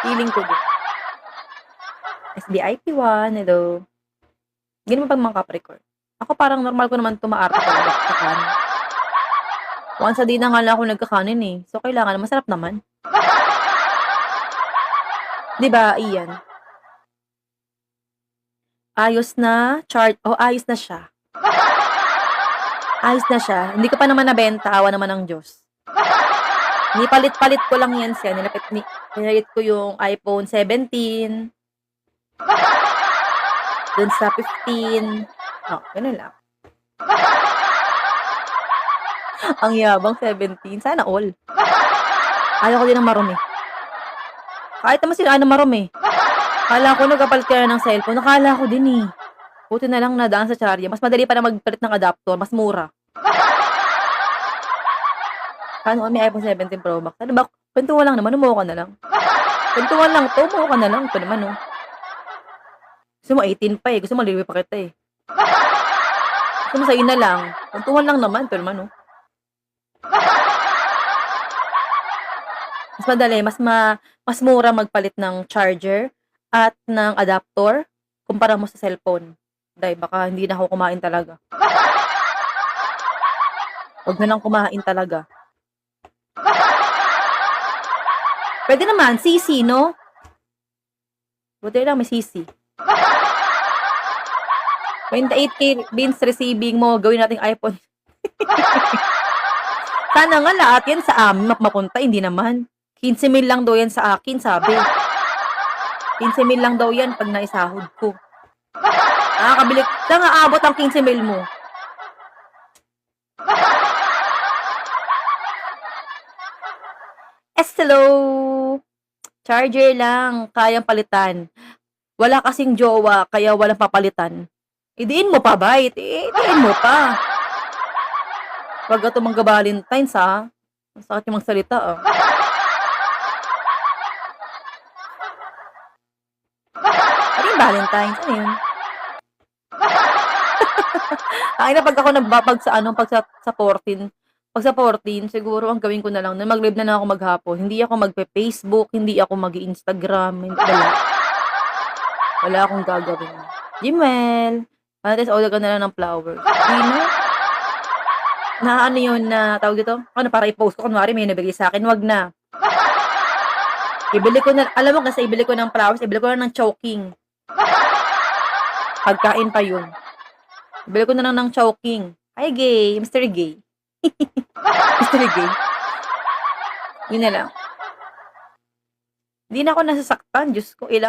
Feeling ko din. SBIP1, hello. Ganun ba 'pag mga Capricorn? Ako parang normal ko naman tumaarte talaga sa kanin. Once a day na nga lang ako nagkakanin, eh. So, kailangan masarap naman. 'Di ba, Ian? Ayos na, ayos na siya. Ayos na siya. Hindi ko pa naman nabenta, awa naman ng Diyos. Nipalit-palit ko lang yan siya. Pinalit ko yung iPhone 17. Dun sa 15. Oh, ganun lang. Ang yabang 17. Sana all. Ayaw ko din ng marumi. Kahit naman sila ng marumi. Akala ko nagkapalit ka na ng cellphone. Nakala ko din eh. Buti na lang nadaan sa Charya. Mas madali pa na magpalit ng adapter. Mas mura. Paano may iPhone 17 Pro Max? Ano ba? Kwentuhan lang naman. Umuha ka na lang. Kwentuhan lang to. Umuha ka na lang. Ito naman oh. Gusto mo 18 pa eh. Gusto mo libre pa kita eh. Gusto mo sa'yo na lang. Kwentuhan lang naman. Ito naman oh. Mas madali. Mas mura magpalit ng charger at ng adapter kumpara mo sa cellphone. Dahil baka hindi na ako kumain talaga. Huwag na lang kumain talaga. Pwede naman, CC, no? Buti lang may CC. 28K beans receiving mo, gawin nating iPhone. Sana nga lahat yan sa amin mapunta, hindi naman. 15 mil lang daw yan sa akin, sabi. 15 mil lang daw yan pag naisahod ko. Nakakabili. Saan nga abot ang 15 mil mo? Hello! Charger lang, kayang palitan. Wala kasing jowa, kaya walang papalitan. Idiin mo pa, bait. Idiin mo pa. Wag ka tumangga Valentine's, ha? Masakit yung magsalita, ah. Ano yung Valentine's? Ano yun? Ay na pag ako nagbabag sa sa 14. Pag sa 14, siguro ang gawin ko na lang, mag-live na lang ako maghapon. Hindi ako magpe-Facebook, hindi ako mag-Instagram, wala akong gagawin. Gmail, pantes order ka na lang ng flowers. Di na ano yun na, tawag dito? Ano, para i-post ko, kunwari may nabigay sa akin, wag na. Ibili ko na, alam mo kasi ibili ko ng flowers, ibili ko na ng choking. Pagkain pa yun. Ibili ko na lang ng choking. Hi, gay. Mr. Gay. Mr. Gay. Yun na lang. Hindi na ako nasasaktan. Diyos ko, ilang